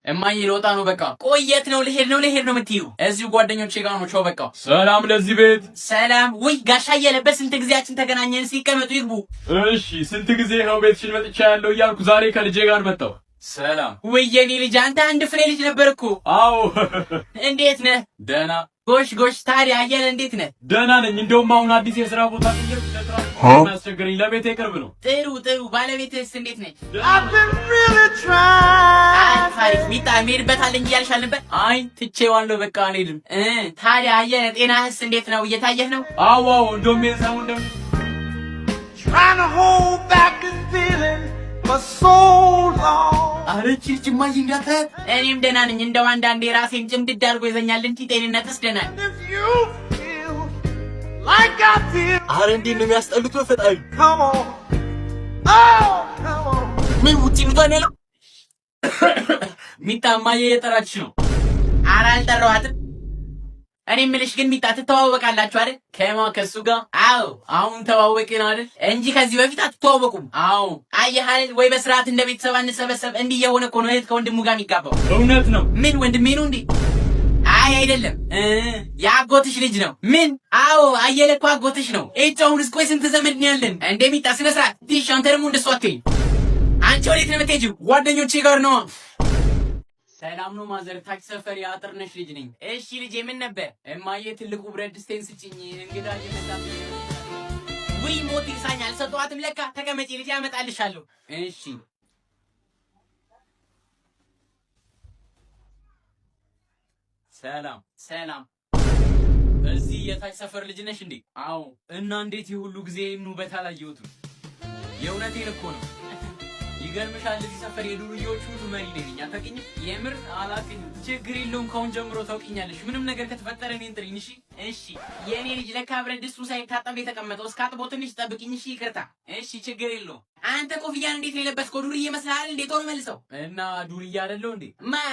እማዬ ልወጣ ነው በቃ። ቆየት ነው ልሄድ ነው የምትይው? እዚሁ ጓደኞቼ ጋር ነው። ቻው በቃ። ሰላም ለዚህ ቤት። ሰላም። ውይ ጋሻ እየለበት ስንት ጊዜያችን ተገናኘን። ሲቀመጡ ይግቡ። እሺ ስንት ጊዜ ነው ቤትሽን መጥቻ ያለው እያልኩ ዛሬ ከልጄ ጋር መጣሁ። ሰላም። ውይ የኔ ልጅ አንተ አንድ ፍሬ ልጅ ነበር እኮ። አዎ። እንዴት ነህ? ደህና። ጎሽ ታዲያ አየለ እንዴት ነህ? ደህና ነኝ። እንደውም አሁን አዲስ የሥራ ቦታ አስቸገረኝ። ለቤቴ ቅርብ ነው። ጥሩ። ባለቤትህስ እንዴት ነች? ታሪክ ሚጣ የምሄድበታል እንጂ ያልሻል ነበር። አይ ትቼዋለሁ በቃ አልሄድም። ታዲያ አየለ ጤናህስ እንዴት ነው? እየታየህ ነው? አዎ እንደውም የሰው trying to hold back this feeling for so long አረቺ ጭማይ እንዳታት እኔም ደህና ነኝ። እንደው አንዳንዴ ራሴን ጭምድድ አድርጎ ይዘኛል እንጂ ጤንነትስ ደህና ነኝ። አረ እንዴት ነው የሚያስጠሉት በፈጣሪ። ምን ውጪ እንኳን ያለው ሚጣ እማዬ እየጠራችሽ ነው። ኧረ አልጠራኋትም። እኔ የምልሽ ግን ሚጣ ትተዋወቃላችሁ አይደል? ከሱ ጋር? አዎ አሁን ተዋወቅን አይደል እንጂ ከዚህ በፊት አትተዋወቁም? አዎ አየህ አይደል? ወይ በስርዓት እንደ ቤተሰብ አንሰበሰብ። እንዲህ የሆነ እኮ ነው እህት ከወንድሙ ጋር የሚጋባው። እውነት ነው። ምን ወንድሜ ነው እንዴ? አይ አይደለም፣ የአጎትሽ ልጅ ነው። ምን? አዎ አየለ እኮ አጎትሽ ነው። እጫውንስ ቆይ ስንት ዘመድ ነው ያለን? እንደ ሚጣ ስነ ስርዓት ዲሽ። አንተ ደግሞ እንደሱ አትይኝ። አንቺ ወዴት ነው የምትሄጂው? ጓደኞቼ ጋር ነው። ሰላም ነው ማዘር። ታክሲ ሰፈር የአጥርነሽ ልጅ ነኝ። እሺ ልጄ ምን ነበር? እማዬ ትልቁ ብረት ድስቴን ስጭኝ እንግዳ እየመጣ። ውይ ሞት ይሳኛል። ሰጠዋትም ለካ። ተቀመጪ ልጄ አመጣልሻለሁ። እሺ ሰላም። እዚህ የታች ሰፈር ልጅ ነሽ እንዴ? አዎ። እና እንዴት የሁሉ ጊዜ ውበት አላየሁትም? የእውነቴን እኮ ነው። ይገርምሻል፣ እዚህ ሰፈር የዱርዬዎች ሁሉ መሪ ነኝ። አታውቂኝም? የምር አላውቅኝም። ችግር የለውም፣ ካሁን ጀምሮ ታውቂኛለሽ። ምንም ነገር ከተፈጠረ እኔን ጥሪኝ። እሺ የኔ ልጅ ለካ ብረት ድስቱ ሳይታጠብ የተቀመጠው። እስካጥቦ ትንሽ ጠብቂኝ። እሺ ይቅርታ። እሺ ችግር የለውም። አንተ ኮፍያን እንዴት ነው የለበስከው? ዱርዬ ይመስልሃል እንዴ? ቶሎ መልሰው። እና ዱርዬ አይደለሁ እንዴ?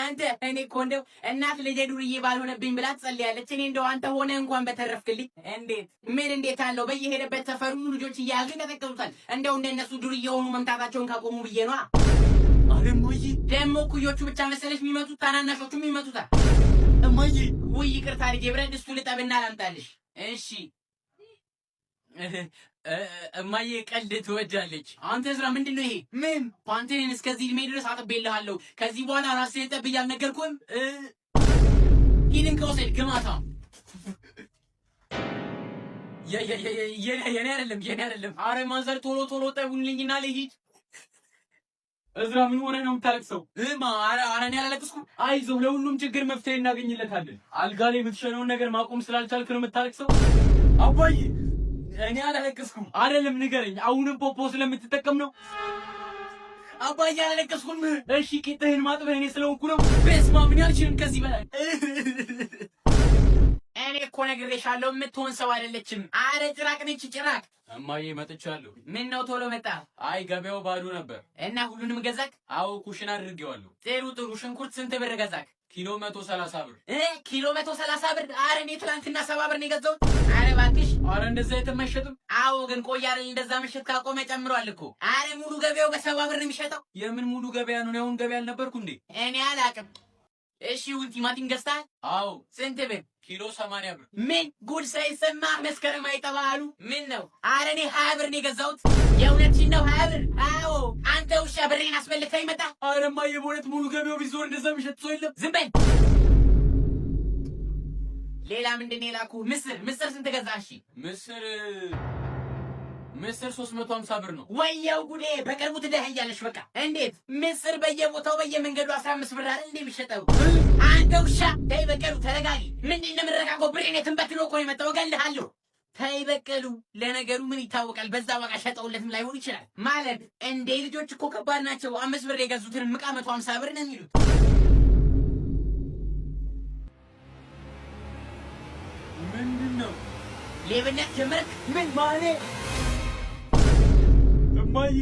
አንተ እኔ እኮ እንደው እናት ልጄ ዱርዬ ባልሆነብኝ ብላ ትጸልያለች። እኔ እንደው አንተ ሆነ እንኳን በተረፍክልኝ። እንዴት አለው በየሄደበት ሰፈሩ ልጆች እያያዙ ይቀጠቅጡታል። እንደው እንደነሱ ዱርዬ ሆኑ መምታታቸውን ካቆሙ ብዬ ነዋ። አረማዬ ደግሞ ኩዮቹ ብቻ መሰለሽ የሚመቱት? ታናናሾቹም ይመቱታል። እማዬ ውይ ይቅርታ ልጄ፣ ብረት ድስቱ ልጠብና ላምጣልሽ። እሺ እማዬ ቀልድ ትወዳለች። አንተ ዝራ ምንድን ነው ይሄ? ምን ፓንቴን እስከዚህ እድሜ ድረስ አጥቤልሃለሁ። ከዚህ በኋላ ራስህን ጠብ እያልነገርኩህም ሂድን ከወሰድ ግማታ። የኔ አይደለም። አረ ማዘር ቶሎ ጠቡልኝና ልሂድ። እዝራ ምን ሆነ ነው የምታለቅሰው? ኧረ እኔ አላለቅስኩም። አይዞህ ለሁሉም ችግር መፍትሄ እናገኝለታለን። አልጋ ላይ የምትሸነውን ነገር ማቆም ስላልቻልክ ነው የምታለቅሰው? አባዬ እኔ አላለቅስኩም። አይደለም ንገረኝ። አሁንም ፖፖ ስለምትጠቀም ነው? አባዬ አላለቅስኩም። እሺ ቂጥህን ማጥበህ እኔ ስለሆንኩ ነው? በስመ አብ ምን አልችልም ከዚህ በላይ። እኔ እኮ ነግሬሻለሁ፣ የምትሆን ሰው አይደለችም። አረ ጭራቅ ነች ጭራቅ። እማዬ መጥቻለሁ። ምን ነው ቶሎ መጣ? አይ ገበያው ባዶ ነበር እና ሁሉንም ገዛክ? አዎ ኩሽና አድርጌዋለሁ። ጥሩ። ሽንኩርት ስንት ብር ገዛክ? ኪሎ 130 ብር። ኪሎ 130 ብር? አረ እኔ ትላንትና 70 ብር ነው የገዛሁት። አረ እባክሽ። አረ እንደዛ የትም አይሸጥም። አዎ ግን ቆይ አይደል እንደዛ መሸጥ ካቆመ ጨምሯል እኮ። አረ ሙሉ ገበያው በ70 ብር ነው የሚሸጠው። የምን ሙሉ ገበያ ነው? አሁን ገበያ አልነበርኩ እንዴ? እኔ አላውቅም። እሺ ቲማቲም ገዝተሃል? አዎ። ስንት ብር? ኪሎ 80 ብር። ምን ጉድ ሳይሰማ መስከረም አይጠባሉ። ምን ነው? አረ እኔ 20 ብር ነው የገዛሁት። የእውነትሽን ነው? 20 ብር? አዎ። አንተ ውሻ ብሬን አስበልተህ ይመጣ። አረ እማዬ በእውነት ሙሉ ገበያው ቢዞር እንደዛ የሚሸጥ ሰው የለም። ዝም በል። ሌላ ምንድን ነው የላኩህ? ምስር ስንት ገዛህ? እሺ ምስር 350 ብር ነው። ወየው ጉዴ! በቅርቡ ትደህያለሽ። በቃ እንዴት ምስር በየቦታው በየመንገዱ 15 ብር አይደል እንዴ የሚሸጠው? አንተ ውሻ ተይ በቀሉ ተረጋጊ። ምንድን ነው የምንረጋገው? ብሬን የትንበትኖ እኮ ነው የመጣው። እገልሃለሁ። ተይ በቀሉ። ለነገሩ ምን ይታወቃል? በዛ ዋጋ ሸጠውለትም ላይሆን ይችላል። ማለት እንዴ ልጆች እኮ ከባድ ናቸው። 5 ብር የገዙትን ምቃ 150 ብር ነው የሚሉት። ምንድን ነው ሌብነት ጀመርክ? ምን ማለት እማዬ